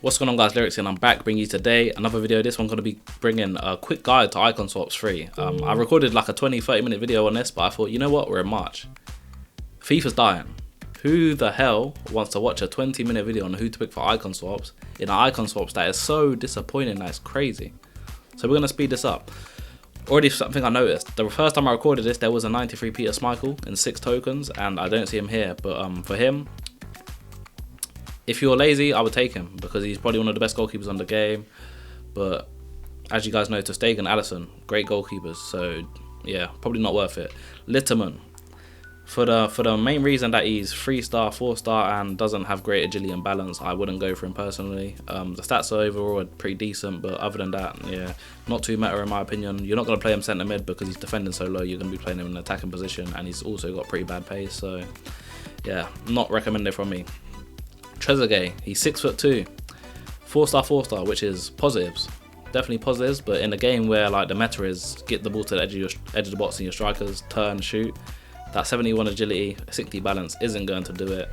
What's going on, guys? Lyrics, and I'm back bringing you today another video. This one going to be bringing a quick guide to icon swaps free. I recorded like a 20-30 minute video on this, but I thought, you know what, we're in March, FIFA's dying. Who the hell wants to watch a 20-minute video on who to pick for icon swaps in an icon swaps that is so disappointing that it's crazy? So we're going to speed this up. Already something I noticed, the first time I recorded this there was a 93 Peter Schmeichel in 6 tokens, and I don't see him here, but for him, if you're lazy, I would take him because he's probably one of the best goalkeepers on the game. But as you guys know, Ter Stegen, Alisson, great goalkeepers. So yeah, probably not worth it. Litterman, for the main reason that he's 3-star, 4-star, and doesn't have great agility and balance, I wouldn't go for him personally. The stats are overall pretty decent, but other than that, yeah, not too meta in my opinion. You're not going to play him centre mid because he's defending so low. You're going to be playing him in an attacking position, and he's also got pretty bad pace. So yeah, not recommended from me. Trezeguet, he's 6'2", 4-star, 4-star, which is positives, definitely positives. But in a game where like the meta is get the ball to the edge of the box and your strikers turn, shoot, that 71 agility, 60 balance isn't going to do it.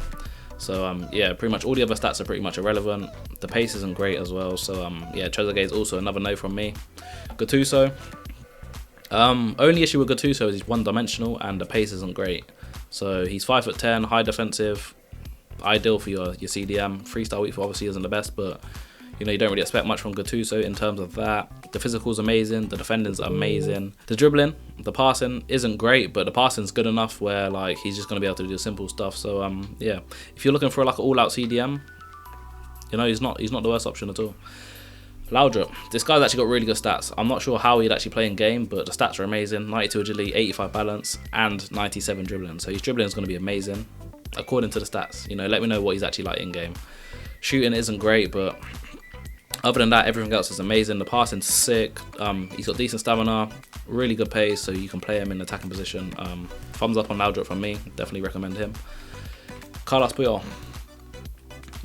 So yeah, pretty much all the other stats are pretty much irrelevant. The pace isn't great as well. So yeah, Trezeguet is also another no from me. Gattuso, only issue with Gattuso is he's one-dimensional and the pace isn't great. So he's 5'10", high defensive. Ideal for your CDM. 3-star weak for obviously isn't the best, but you know, you don't really expect much from Gattuso in terms of that. The physical's amazing, the defending's amazing. The dribbling, the passing isn't great, but the passing's good enough where like he's just gonna be able to do simple stuff. So yeah, if you're looking for like an all-out CDM, you know, he's not the worst option at all. Laudrup, this guy's actually got really good stats. I'm not sure how he'd actually play in game, but the stats are amazing. 92 agility, 85 balance, and 97 dribbling. So his dribbling is gonna be amazing, according to the stats. You know, let me know what he's actually like in game. Shooting isn't great, but other than that, everything else is amazing. The passing's sick. He's got decent stamina, really good pace, so you can play him in attacking position. Thumbs up on Laudrup from me. Definitely recommend him. Carlos Puyol.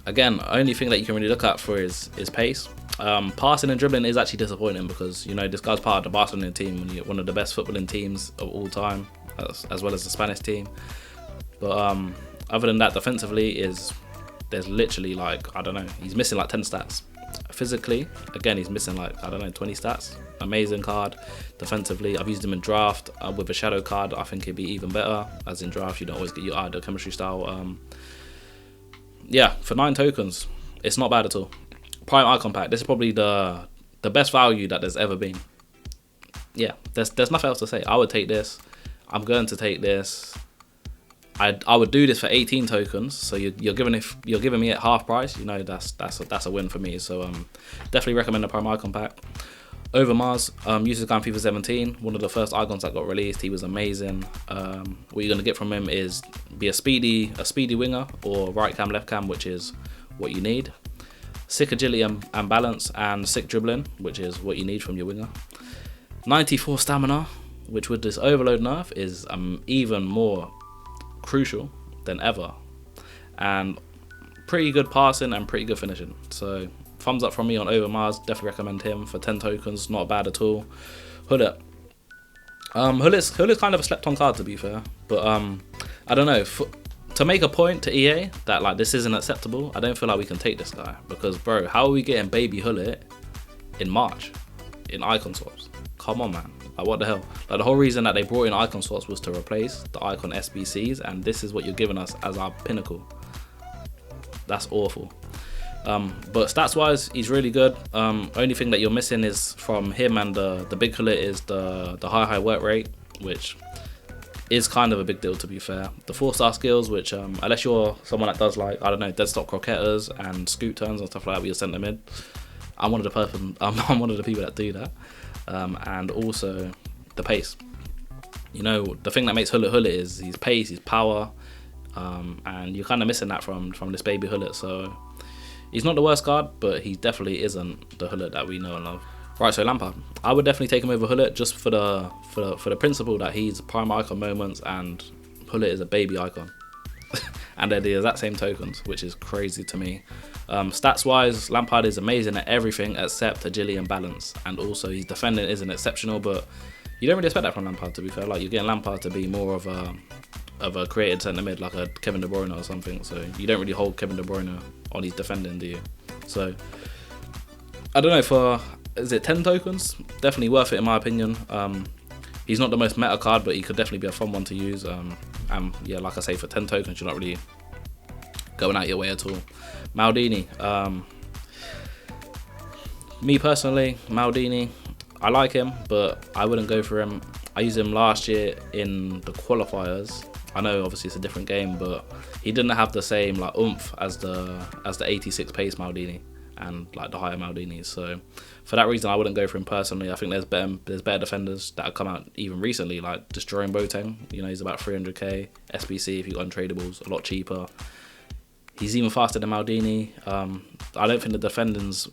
Again, only thing that you can really look at for is pace. Passing and dribbling is actually disappointing because, you know, this guy's part of the Barcelona team, one of the best footballing teams of all time, as well as the Spanish team. But other than that, defensively there's literally like, I don't know, he's missing like 10 stats. Physically, again, he's missing like, I don't know, 20 stats. Amazing card. Defensively, I've used him in draft with a shadow card. I think he'd be even better, as in draft you don't always get your ideal chemistry style. Yeah, for 9 tokens, it's not bad at all. Prime icon pack, this is probably the best value that there's ever been. Yeah, there's nothing else to say. I would take this. I'm going to take this. I would do this for 18 tokens, so you're giving me at half price. You know, that's a win for me. So definitely recommend the Prime Icon pack. Overmars, used to go in FIFA 17, one of the first icons that got released. He was amazing. What you're gonna get from him is be a speedy winger, or right cam, left cam, which is what you need. Sick agility and balance, and sick dribbling, which is what you need from your winger. 94 stamina, which with this overload nerf is even more crucial than ever, and pretty good passing and pretty good finishing. So thumbs up from me on Overmars. Definitely recommend him for 10 tokens. Not bad at all. Hullet, Hullet's kind of a slept on card, to be fair, but I don't know, to make a point to EA that like this isn't acceptable, I don't feel like we can take this guy, because bro, how are we getting baby Hullet in March in icon swaps? Come on, man. Like, what the hell? Like, the whole reason that they brought in icon swaps was to replace the icon SBCs, and this is what you're giving us as our pinnacle. That's awful. But stats wise, he's really good. Only thing that you're missing is from him and the big Hullet is the high work rate, which is kind of a big deal, to be fair. The 4-star skills, which unless you're someone that does like, I don't know, dead stop croquetas and scoot turns and stuff like that with your centre mid, I'm one of the people that do that. And also the pace. You know, the thing that makes Hullet is his pace, his power, and you're kind of missing that from this baby Hullet. So he's not the worst card, but he definitely isn't the Hullet that we know and love. Right, so Lampard, I would definitely take him over Hullet just for the principle that he's prime icon moments and Hullet is a baby icon. And they're the exact same tokens, which is crazy to me. Stats wise, Lampard is amazing at everything except agility and balance, and also his defending isn't exceptional, but you don't really expect that from Lampard, to be fair. Like, you're getting Lampard to be more of a created centre mid, like a Kevin De Bruyne or something, so you don't really hold Kevin De Bruyne on his defending, do you? So I don't know, for, is it 10 tokens? Definitely worth it in my opinion. He's not the most meta card, but he could definitely be a fun one to use. And yeah, like I say, for 10 tokens, you're not really going out your way at all. Maldini. Me personally, Maldini, I like him, but I wouldn't go for him. I used him last year in the qualifiers. I know obviously it's a different game, but he didn't have the same like oomph as the 86 pace Maldini and like the higher Maldinis. So for that reason, I wouldn't go for him personally. I think there's better defenders that have come out even recently, like destroying Boateng. You know, he's about 300k. SBC if you got untradables, a lot cheaper. He's even faster than Maldini. I don't think the defending's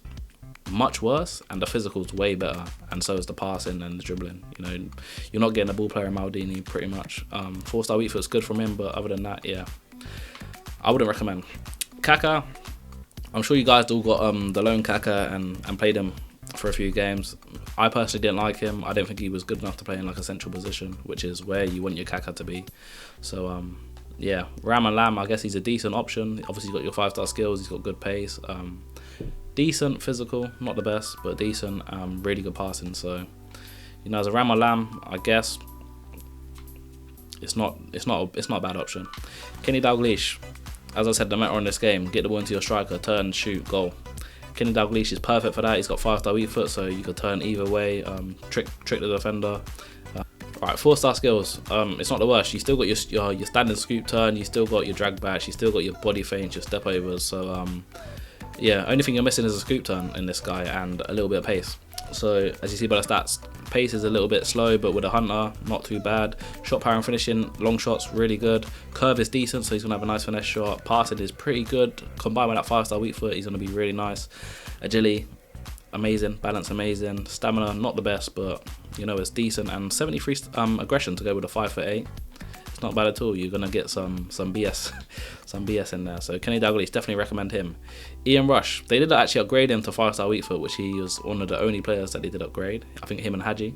much worse, and the physical's way better, and so is the passing and the dribbling. You know, you're not getting a ball player in Maldini pretty much. 4-star weak foot's good from him, but other than that, yeah, I wouldn't recommend. Kaka, I'm sure you guys all got the loan Kaka and played him for a few games. I personally didn't like him. I didn't think he was good enough to play in like a central position, which is where you want your Kaka to be. So yeah, Ram and Lam, I guess he's a decent option. Obviously he's got your 5-star skills, he's got good pace. Decent physical, not the best, but decent. Really good passing. So, you know, as a Ram or Lam, I guess it's not a bad option. Kenny Dalglish, as I said, the meta on this game: get the ball into your striker, turn, shoot, goal. Kenny Dalglish is perfect for that. He's got 5-star weak foot, so you could turn either way. Trick the defender. Right, 4-star skills. It's not the worst. You still got your standard scoop turn. You still got your drag backs. You still got your body feints, your step overs. So yeah, only thing you're missing is a scoop turn in this guy and a little bit of pace. So as you see by the stats, pace is a little bit slow, but with a hunter, not too bad. Shot power and finishing, long shots, really good. Curve is decent, so he's gonna have a nice finesse shot. Passing is pretty good. Combined with that 5-star weak foot, he's gonna be really nice. Agility, amazing. Balance, amazing. Stamina, not the best, but you know, it's decent. And 73 aggression to go with a 5'8". Not bad at all. You're gonna get some BS some BS in there. So Kenny Dalglish, definitely recommend him. Ian Rush, they did actually upgrade him to 5-star weak foot, which he was one of the only players that they did upgrade. I think him and Hadji,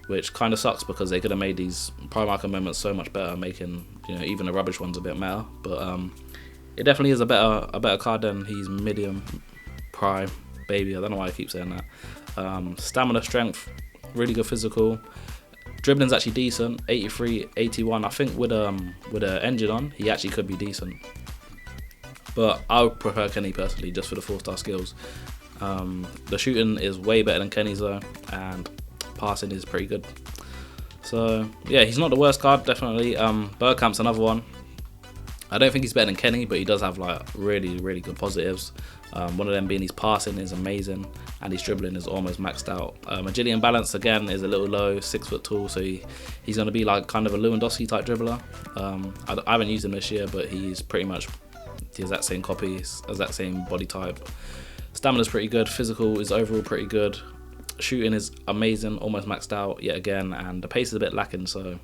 which kind of sucks because they could have made these prime icon moments so much better, making, you know, even the rubbish ones a bit meta. But it definitely is a better card than he's medium prime baby. I don't know why I keep saying that. Stamina, strength, really good physical. Dribbling's actually decent, 83, 81. I think with an engine on, he actually could be decent. But I would prefer Kenny personally, just for the 4-star skills. The shooting is way better than Kenny's though, and passing is pretty good. So yeah, he's not the worst card, definitely. Bergkamp's another one. I don't think he's better than Kenny, but he does have like really good positives. One of them being his passing is amazing, and his dribbling is almost maxed out. Agility and balance again is a little low, 6 foot tall, so he's going to be like kind of a Lewandowski type dribbler. I haven't used him this year, but he's pretty much the exact same copy, exact same body type. Stamina's pretty good, physical is overall pretty good. Shooting is amazing, almost maxed out yet again, and the pace is a bit lacking, so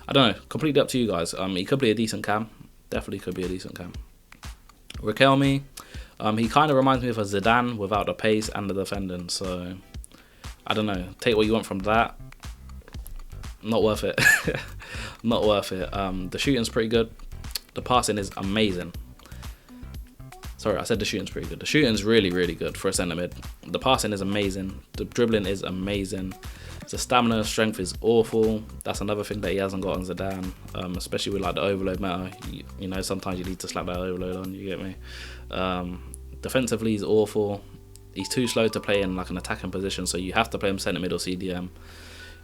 I don't know, completely up to you guys. He could be a decent cam, definitely could be a decent cam. Riquelme, he kind of reminds me of a Zidane without the pace and the defending, so I don't know, take what you want from that. Not worth it. Not worth it. The shooting's pretty good, the passing is amazing. Sorry, I said the shooting's pretty good. The shooting's really good for a centre mid. The passing is amazing. The dribbling is amazing. The stamina strength is awful. That's another thing that he hasn't got on Zidane, especially with like the overload meta. You know, sometimes you need to slap that overload on, you get me? Defensively, he's awful. He's too slow to play in like an attacking position, so you have to play him centre mid or CDM.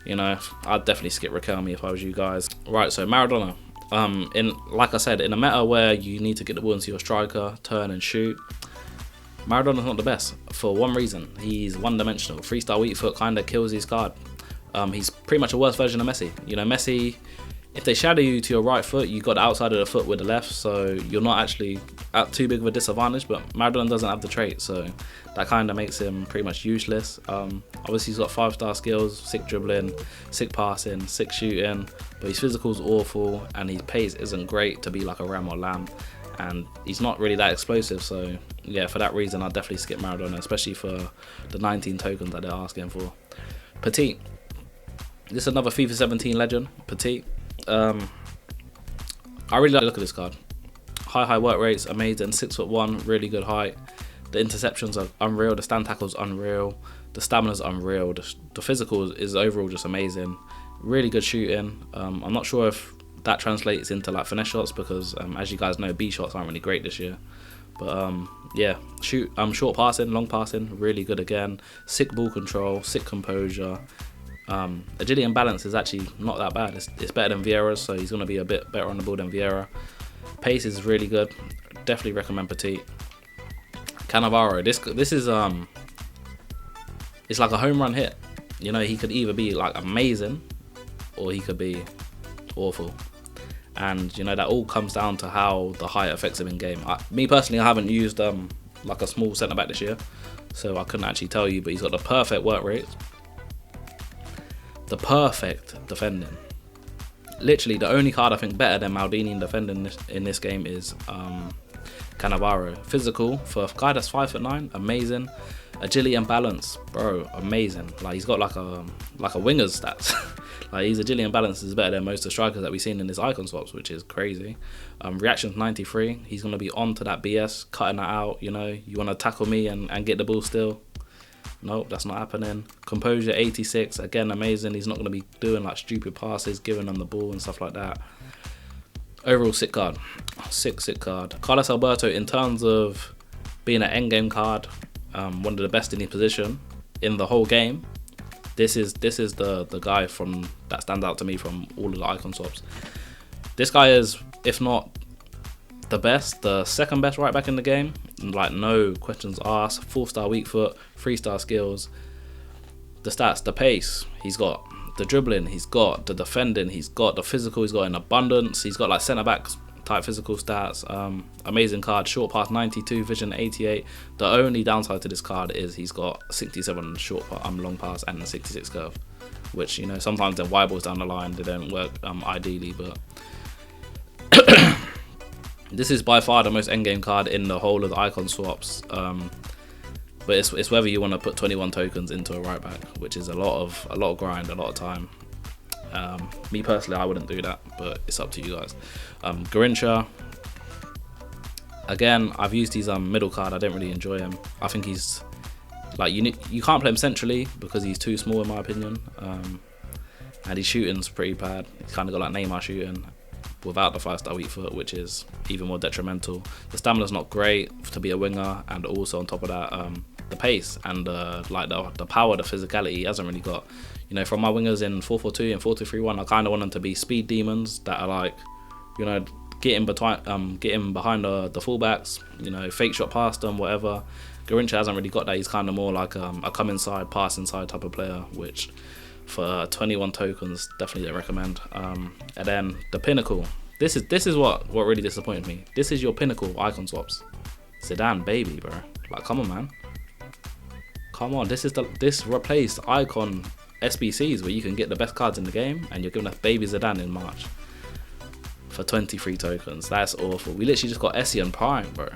You know, I'd definitely skip Riquelme if I was you guys. Right, so Maradona. Like I said, in a meta where you need to get the ball into your striker, turn and shoot, Maradona's not the best for one reason. He's one-dimensional. 3-star weak foot kind of kills his card. He's pretty much a worse version of Messi. You know, Messi, if they shadow you to your right foot, you got the outside of the foot with the left, so you're not actually at too big of a disadvantage, but Maradona doesn't have the trait, so that kind of makes him pretty much useless. Obviously he's got 5-star skills, sick dribbling, sick passing, sick shooting, but his physical's awful and his pace isn't great to be like a Ram or Lam, and he's not really that explosive, so yeah, for that reason I'd definitely skip Maradona, especially for the 19 tokens that they're asking for. Petit. This is another FIFA 17 legend, Petit. I really like the look of this card. High work rates, amazing. 6'1", really good height. The interceptions are unreal. The stand tackle's unreal. The stamina's unreal. The physical is overall just amazing. Really good shooting. I'm not sure if that translates into like finesse shots because as you guys know, B shots aren't really great this year. But yeah, short passing, long passing, really good again. Sick ball control, sick composure. Agility and balance is actually not that bad. It's better than Vieira's, so he's going to be a bit better on the ball than Vieira. Pace is really good. Definitely recommend Petit. Cannavaro, this is it's like a home run hit. You know, he could either be like amazing or he could be awful. And you know, that all comes down to how the height affects him in game. Me personally, I haven't used like a small centre back this year, so I couldn't actually tell you. But he's got the perfect work rate, the perfect defending. Literally, the only card I think better than Maldini in defending in this game is Cannavaro. Physical for a guy that's 5'9", amazing. Agility and balance, bro, amazing. Like he's got like a winger's stats. Like his agility and balance is better than most of the strikers that we've seen in this icon swaps, which is crazy. Reactions 93. He's gonna be on to that BS, cutting that out. You know, you want to tackle me and get the ball still. Nope, that's not happening. Composure 86, again amazing. He's not gonna be doing like stupid passes, giving them the ball and stuff like that. Overall sick card, sick card. Carlos Alberto, in terms of being an endgame card, one of the best in his position in the whole game. This is the guy from that stands out to me from all of the icon swaps. This guy is, if not the best, the second best right back in the game. Like no questions asked. 4-star weak foot, 3-star skills. The stats, the pace, he's got the dribbling, he's got the defending, he's got the physical, he's got in abundance, he's got like centre backs type physical stats. Amazing card. Short pass 92, vision 88. The only downside to this card is he's got 67 long pass and a 66 curve, which, you know, sometimes the wide balls down the line, they don't work ideally, but this is by far the most endgame card in the whole of the icon swaps. But it's whether you want to put 21 tokens into a right back, which is a lot of grind, a lot of time. Me personally, I wouldn't do that, but it's up to you guys. Garincha, again, I've used his middle card. I don't really enjoy him. I think he's like, you can't play him centrally because he's too small in my opinion, and his shooting's pretty bad. He's kind of got like Neymar shooting without the 5-star weak foot, which is even more detrimental. The stamina's not great to be a winger, and also on top of that, the pace and like the power, the physicality he hasn't really got. You know, from my wingers in 4-4-2 and 4-2-3-1, I kind of want them to be speed demons that are like, you know, getting behind the fullbacks, you know, fake shot past them, whatever. Garincha hasn't really got that. He's kind of more like a come inside, pass inside type of player, which for 21 tokens definitely don't recommend. And then the pinnacle. This is what really disappointed me. This is your pinnacle icon swaps. Zidane, baby, bro. Like, come on, man. Come on. This replaced icon SBCs where you can get the best cards in the game, and you're giving us baby Zidane in March for 23 tokens. That's awful. We literally just got Essie and Prime, bro.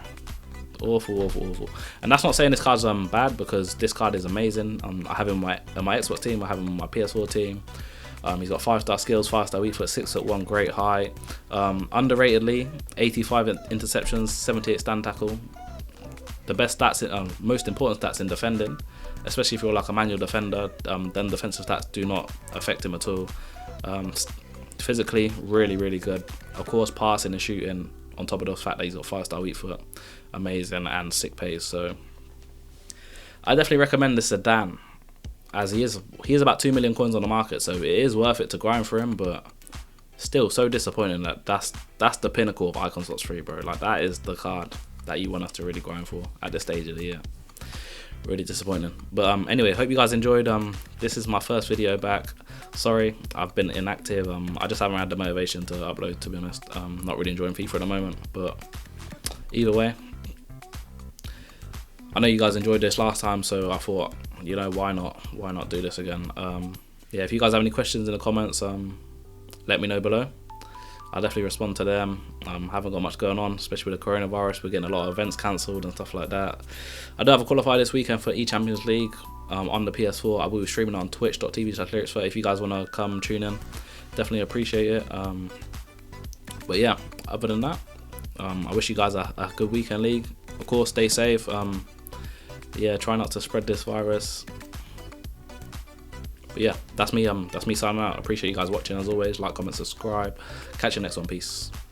Awful. And that's not saying this card's bad, because this card is amazing. I have him on my Xbox team. I have him on my PS4 team. He's got 5-star skills, 5-star weak foot, 6'1", great height. Underratedly, 85 interceptions, 78 stand tackle. The best stats, most important stats in defending, especially if you're like a manual defender. Then defensive stats do not affect him at all. Physically, really good. Of course, passing and shooting, on top of the fact that he's got 5-star weak foot, amazing, and sick pace. So I definitely recommend this Zidane, as he is about 2 million coins on the market, so it is worth it to grind for him. But still, so disappointing that that's the pinnacle of icon slots 3, bro. Like, that is the card that you want us to really grind for at this stage of the year. Really disappointing. But anyway, hope you guys enjoyed. This is my first video back. Sorry, I've been inactive. I just haven't had the motivation to upload, to be honest. Not really enjoying FIFA at the moment, but either way, I know you guys enjoyed this last time, so I thought, you know, why not do this again. Yeah, if you guys have any questions in the comments, let me know below. I'll definitely respond to them. Haven't got much going on, especially with the coronavirus. We're getting a lot of events cancelled and stuff like that. I do have a qualifier this weekend for eChampions League on the PS4. I will be streaming on twitch.tv/lyricsfur. If you guys want to come tune in, definitely appreciate it. But yeah, other than that, I wish you guys a good weekend league. Of course, stay safe. yeah, try not to spread this virus. But yeah, that's me signing out. Appreciate you guys watching as always. Like, comment, subscribe. Catch you next one. Peace.